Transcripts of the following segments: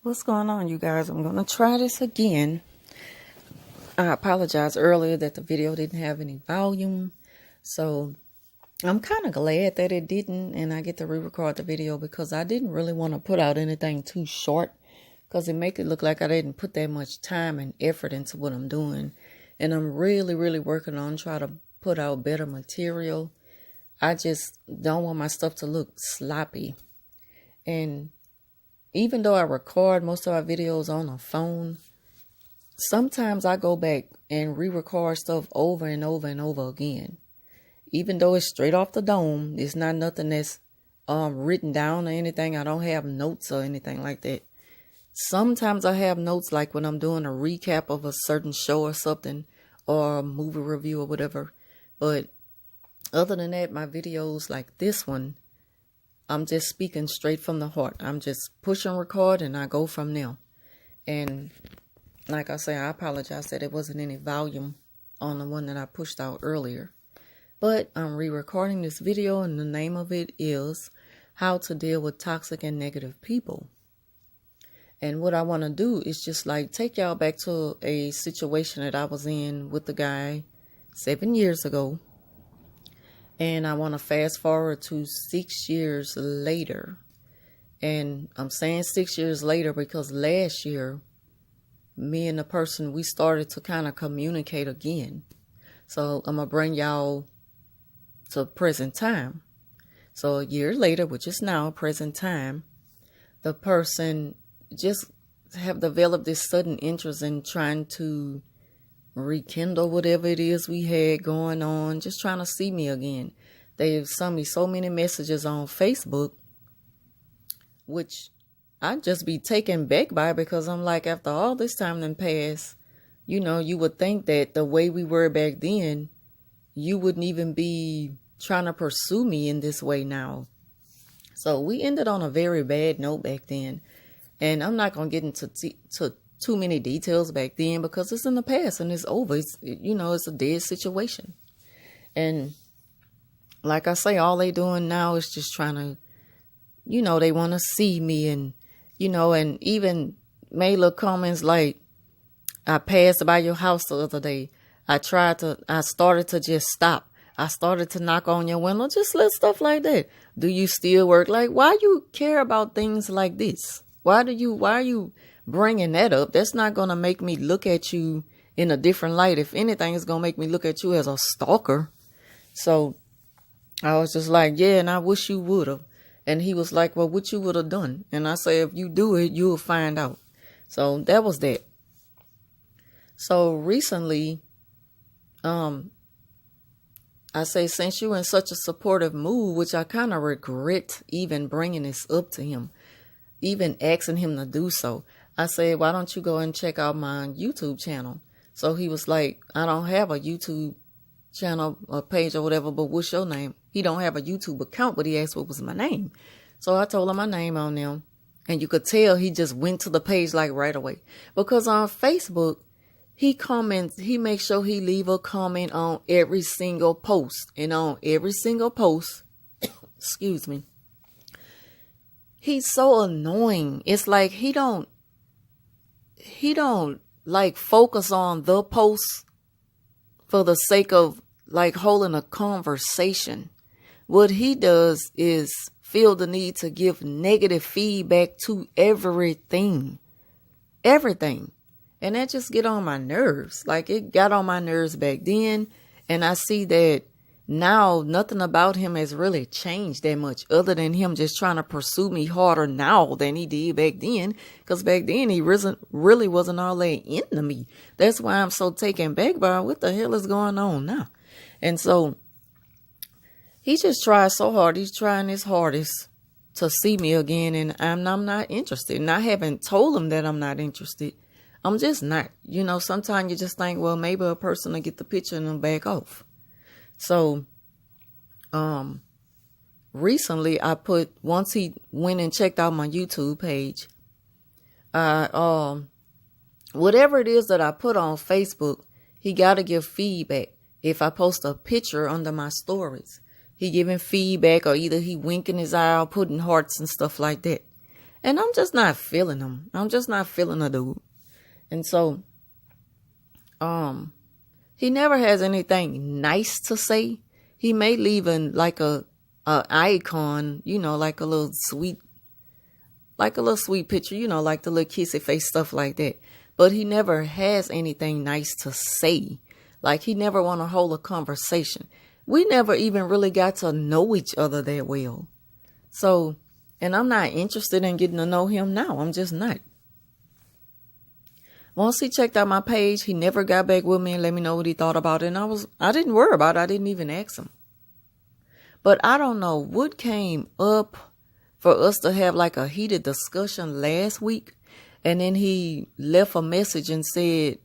What's going on, you guys? I'm going to try this again. I apologize earlier that the video didn't have any volume. So I'm kind of glad that it didn't, and I get to re-record the video because I didn't really want to put out anything too short because it make it look like I didn't put that much time and effort into what I'm doing. And I'm really working on trying to put out better material. I just don't want my stuff to look sloppy. And even though I record most of my videos on a phone, sometimes I go back and re-record stuff over and over again. Even though it's straight off the dome, it's not nothing that's written down or anything. I don't have notes or anything like that. Sometimes I have notes, like when I'm doing a recap of a certain show or something, or a movie review or whatever. But other than that, my videos like this one, I'm just speaking straight from the heart. I'm just pushing record and I go from there. And like I say, I apologize that it wasn't any volume on the one that I pushed out earlier. But I'm re-recording this video, and the name of it is How to Deal with Toxic and Negative People. And what I want to do is just like take y'all back to a situation that I was in with the guy 7 years ago. And I want to fast forward to 6 years later. And I'm saying 6 years later because last year, me and the person, we started to kind of communicate again. So I'm going to bring y'all to present time. So a year later, which is now present time, the person just have developed this sudden interest in trying to rekindle whatever it is we had going on, just trying to see me again. They've sent me so many messages on Facebook, which I'd just be taken back by, because I'm like, after all this time then passed, you know, you would think that the way we were back then, you wouldn't even be trying to pursue me in this way now. So we ended on a very bad note back then. And I'm not going to get into too many details back then because it's in the past and it's over. It's, you know, it's a dead situation. And like I say, all they doing now is just trying to, you know, they want to see me, and, you know, and even made little comments like, I passed by your house the other day. I started to just stop. I started to knock on your window, just little stuff like that. Do you still work? Like, why you care about things like this? Why are you bringing that up? That's not going to make me look at you in a different light. If anything, it's going to make me look at you as a stalker. So I was just like, yeah, and I wish you would have. And he was like, well, what you would have done? And I say, if you do it, you'll find out. So that was that. So recently, I say, since you're in such a supportive mood, which I kind of regret even bringing this up to him, even asking him to do so. I said, why don't you go and check out my YouTube channel? So he was like, I don't have a YouTube channel or page or whatever, but what's your name? He don't have a YouTube account, but he asked what was my name. So I told him my name on there, and you could tell he just went to the page like right away. Because on Facebook, he comments, he makes sure he leave a comment on every single post. And on every single post, excuse me, he's so annoying. It's like he don't like focus on the post for the sake of like holding a conversation. What he does is feel the need to give negative feedback to everything. And that just get on my nerves. Like, it got on my nerves back then. And I see that now nothing about him has really changed that much, other than him just trying to pursue me harder now than he did back then. Because back then he really wasn't all that into me. That's why I'm so taken back by what the hell is going on now. And so he just tries so hard. He's trying his hardest to see me again. And I'm not interested. And I haven't told him that I'm not interested. I'm just not. You know, sometimes you just think, well, maybe a person will get the picture and then back off. So, recently once he went and checked out my YouTube page, whatever it is that I put on Facebook, he got to give feedback. If I post a picture under my stories, he giving feedback, or either he winking his eye or putting hearts and stuff like that. And I'm just not feeling him. I'm just not feeling the dude. And so, he never has anything nice to say. He may leave in like a icon, like a little sweet picture, like the little kissy face stuff like that. But he never has anything nice to say. Like, he never want to hold a conversation. We never even really got to know each other that well. So, and I'm not interested in getting to know him now. I'm just not. Once he checked out my page, he never got back with me and let me know what he thought about it. And I didn't worry about it. I didn't even ask him. But I don't know what came up for us to have like a heated discussion last week. And then he left a message and said,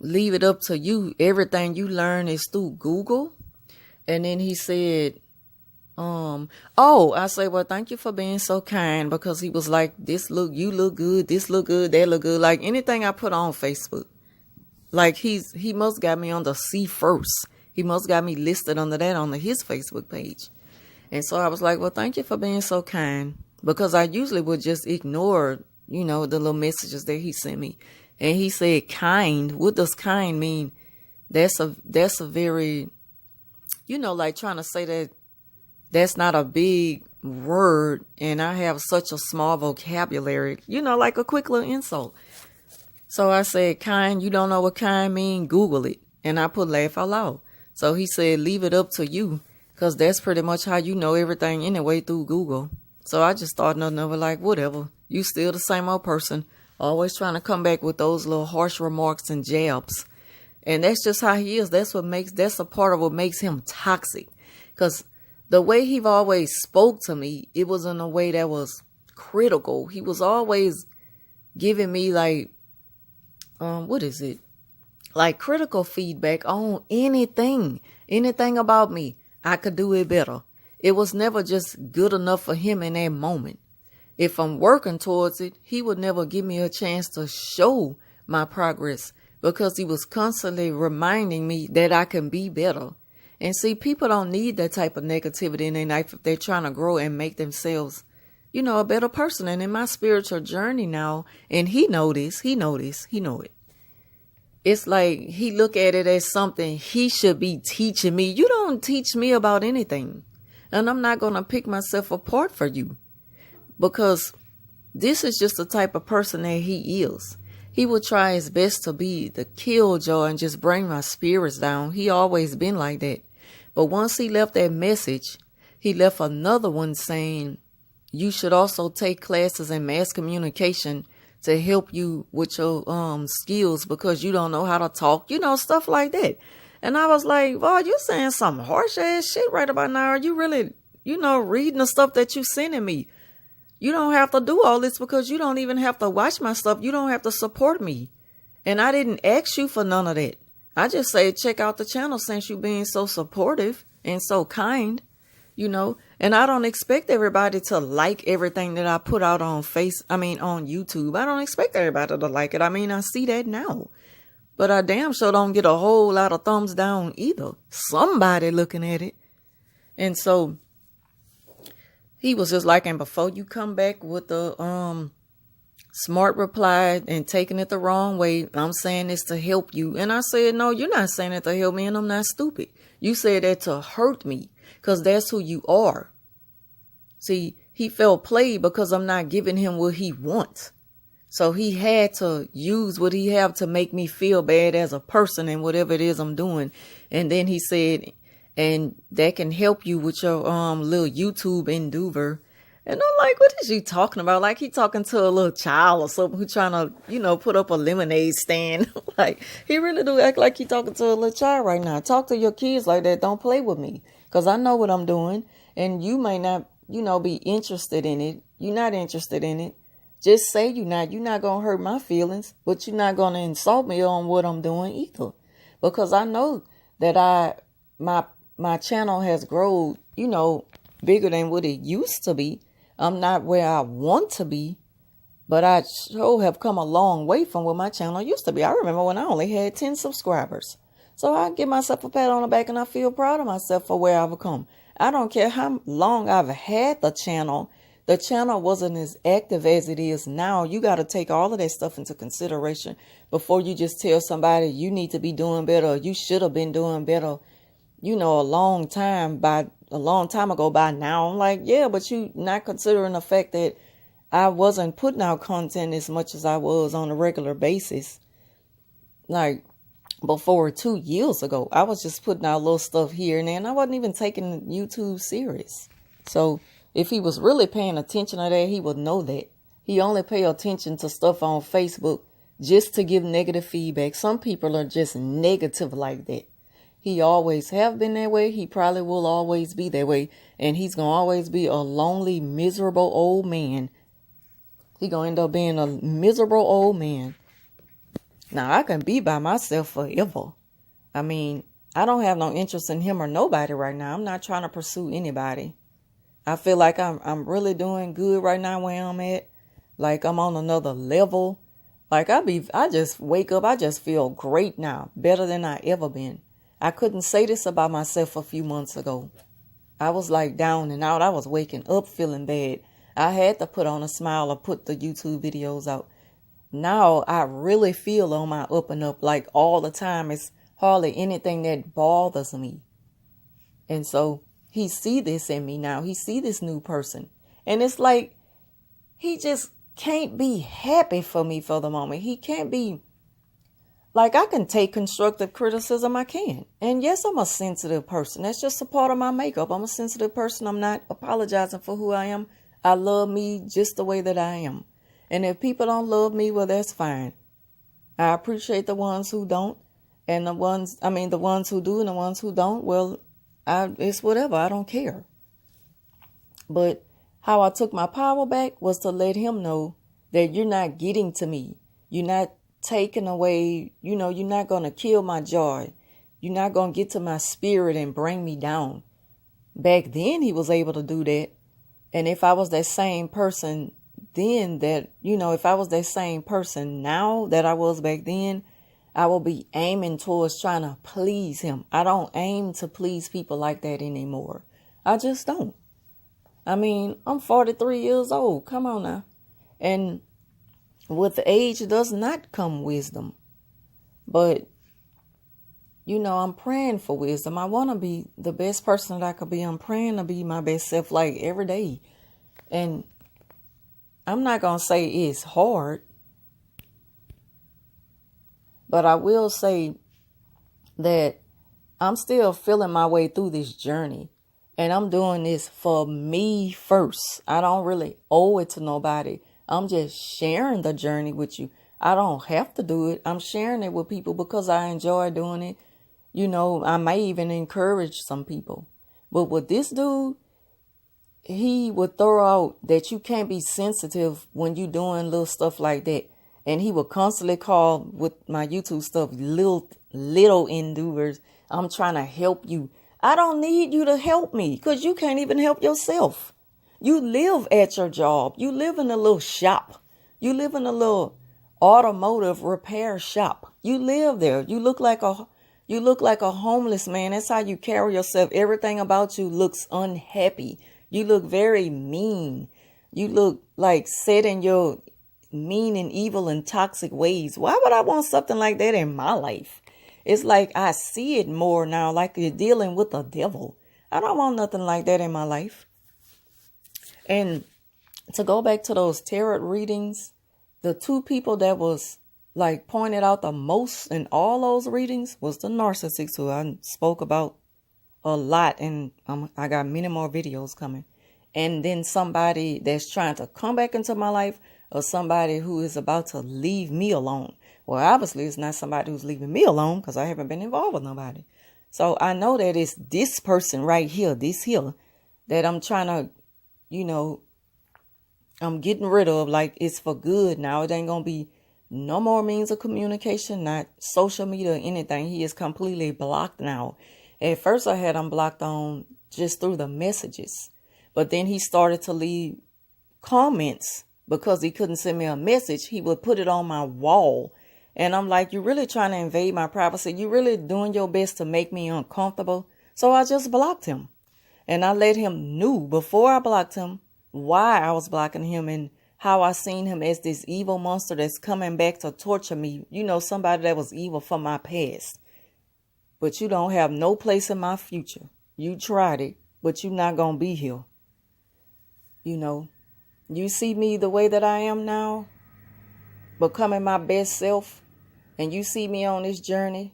leave it up to you. Everything you learn is through Google. And then he said, I say, well, thank you for being so kind, because he was like, you look good, this look good, that look good. Like anything I put on Facebook, like he must got me on the C first. He must got me listed under that on his Facebook page. And so I was like, well, thank you for being so kind, because I usually would just ignore, the little messages that he sent me. And he said kind. What does kind mean? That's a very, like trying to say that that's not a big word, and I have such a small vocabulary, like a quick little insult. So I said, kind, you don't know what kind mean? Google it. And I put laugh out loud. So he said, leave it up to you, because that's pretty much how you know everything anyway, through Google. So I just thought nothing of it, like, whatever. You still the same old person, always trying to come back with those little harsh remarks and jabs. And that's just how he is. That's a part of what makes him toxic. Because the way he always spoke to me, it was in a way that was critical. He was always giving me like, like critical feedback on anything about me. I could do it better. It was never just good enough for him in that moment. If I'm working towards it, he would never give me a chance to show my progress, because he was constantly reminding me that I can be better. And see, people don't need that type of negativity in their life if they're trying to grow and make themselves, a better person. And in my spiritual journey now, and he know it. It's like he look at it as something he should be teaching me. You don't teach me about anything. And I'm not going to pick myself apart for you, because this is just the type of person that he is. He will try his best to be the killjoy and just bring my spirits down. He always been like that. But once he left that message, he left another one saying, you should also take classes in mass communication to help you with your skills, because you don't know how to talk, stuff like that. And I was like, well, you saying some harsh ass shit right about now. Are you really, reading the stuff that you sending me? You don't have to do all this, because you don't even have to watch my stuff. You don't have to support me. And I didn't ask you for none of that. I just say, check out the channel since you being so supportive and so kind, and I don't expect everybody to like everything that I put out on on YouTube. I don't expect everybody to like it. I see that now, but I damn sure don't get a whole lot of thumbs down either. Somebody looking at it. And so he was just like, and before you come back with the smart reply and taking it the wrong way, I'm saying this to help you. And I said, no, you're not saying it to help me, and I'm not stupid. You said that to hurt me, because that's who you are. See, he felt played because I'm not giving him what he wants. So he had to use what he have to make me feel bad as a person and whatever it is I'm doing. And then he said, and that can help you with your little YouTube endeavor. And I'm like, what is you talking about? Like he talking to a little child or something who trying to, put up a lemonade stand. Like he really do act like he talking to a little child right now. Talk to your kids like that. Don't play with me, because I know what I'm doing. And you may not, be interested in it. You're not interested in it. Just say you're not. You're not going to hurt my feelings, but you're not going to insult me on what I'm doing either. Because I know that my channel has grown, bigger than what it used to be. I'm not where I want to be, but I sure have come a long way from where my channel used to be. I remember when I only had 10 subscribers. So I give myself a pat on the back, and I feel proud of myself for where I've come. I don't care how long I've had the channel. the channel wasn't as active as it is now. You got to take all of that stuff into consideration before you just tell somebody you need to be doing better, or you should have been doing better, a long time ago by now. I'm like, yeah, but you not considering the fact that I wasn't putting out content as much as I was on a regular basis. Like before 2 years ago, I was just putting out little stuff here and there, and I wasn't even taking YouTube serious. So if he was really paying attention to that, he would know that. He only pay attention to stuff on Facebook just to give negative feedback. Some people are just negative like that. He always have been that way. He probably will always be that way. And he's going to always be a lonely, miserable old man. He going to end up being a miserable old man. Now, I can be by myself forever. I mean, I don't have no interest in him or nobody right now. I'm not trying to pursue anybody. I feel like I'm really doing good right now where I'm at. Like I'm on another level. Like I just wake up. I just feel great now. Better than I ever been. I couldn't say this about myself a few months ago. I was like down and out. I was waking up feeling bad. I had to put on a smile or put the YouTube videos out. Now I really feel on my up and up like all the time. It's hardly anything that bothers me. And so he see this in me now. He see this new person. And it's like he just can't be happy for me for the moment. He can't be like, I can take constructive criticism. I can. And yes, I'm a sensitive person. That's just a part of my makeup. I'm a sensitive person. I'm not apologizing for who I am. I love me just the way that I am. And if people don't love me, well, that's fine. I appreciate the ones who don't. And the ones who do and the ones who don't, well, it's whatever. I don't care. But how I took my power back was to let him know that you're not getting to me. You're not taking away, you're not going to kill my joy. You're not going to get to my spirit and bring me down. Back then, he was able to do that. And if I was that same person then, if I was that same person now that I was back then, I will be aiming towards trying to please him. I don't aim to please people like that anymore. I just don't. I mean, I'm 43 years old. Come on now. And with age does not come wisdom. But, I'm praying for wisdom. I want to be the best person that I could be. I'm praying to be my best self like every day. And I'm not going to say it's hard. But I will say that I'm still feeling my way through this journey. And I'm doing this for me first. I don't really owe it to nobody. I'm just sharing the journey with you. I don't have to do it. I'm sharing it with people because I enjoy doing it. I may even encourage some people. But with this dude, he would throw out that you can't be sensitive when you're doing little stuff like that. And he would constantly call with my YouTube stuff, little endures. I'm trying to help you. I don't need you to help me because you can't even help yourself. You live at your job. You live in a little shop. You live in a little automotive repair shop. You live there. You look like a homeless man. That's how you carry yourself. Everything about you looks unhappy. You look very mean. You look like set in your mean and evil and toxic ways. Why would I want something like that in my life? It's like I see it more now, like you're dealing with the devil. I don't want nothing like that in my life. And to go back to those tarot readings, the two people that was like pointed out the most in all those readings was the narcissist, who I spoke about a lot, and I got many more videos coming. And then somebody that's trying to come back into my life, or somebody who is about to leave me alone. Well, obviously it's not somebody who's leaving me alone because I haven't been involved with nobody. So I know that it's this person right here, this here, that I'm trying to, I'm getting rid of. Like, it's for good now. It ain't going to be no more means of communication, not social media or anything. He is completely blocked now. At first I had him blocked on just through the messages. But then he started to leave comments. Because he couldn't send me a message, he would put it on my wall. And I'm like, you're really trying to invade my privacy. You're really doing your best to make me uncomfortable. So I just blocked him. And I let him know before I blocked him why I was blocking him and how I seen him as this evil monster that's coming back to torture me. You know, somebody that was evil from my past. But you don't have no place in my future. You tried it, but you're not going to be here. You know, you see me the way that I am now, becoming my best self, and you see me on this journey.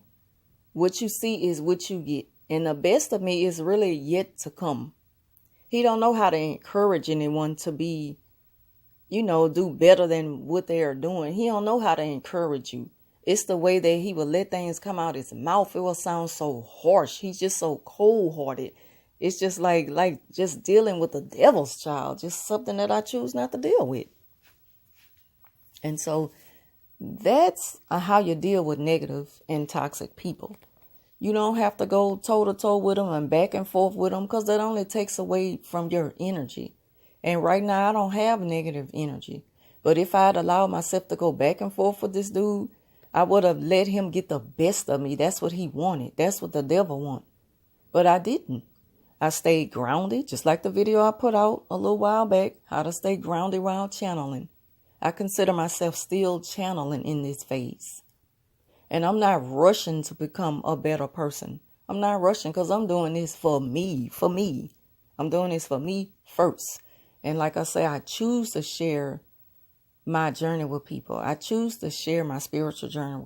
What you see is what you get. And the best of me is really yet to come. He don't know how to encourage anyone to be, you know, do better than what they are doing. He don't know how to encourage you. It's the way that he will let things come out his mouth. It will sound so harsh. He's just so cold-hearted. It's just like just dealing with the devil's child. Just something that I choose not to deal with. And so that's how you deal with negative and toxic people. You don't have to go toe-to-toe with them and back and forth with them because that only takes away from your energy. And right now, I don't have negative energy. But if I had allowed myself to go back and forth with this dude, I would have let him get the best of me. That's what he wanted. That's what the devil wanted. But I didn't. I stayed grounded, just like the video I put out a little while back, how to stay grounded while channeling. I consider myself still channeling in this phase. And I'm not rushing to become a better person. I'm not rushing because I'm doing this for me, I'm doing this for me first. And like I say, I choose to share my journey with people. I choose to share my spiritual journey with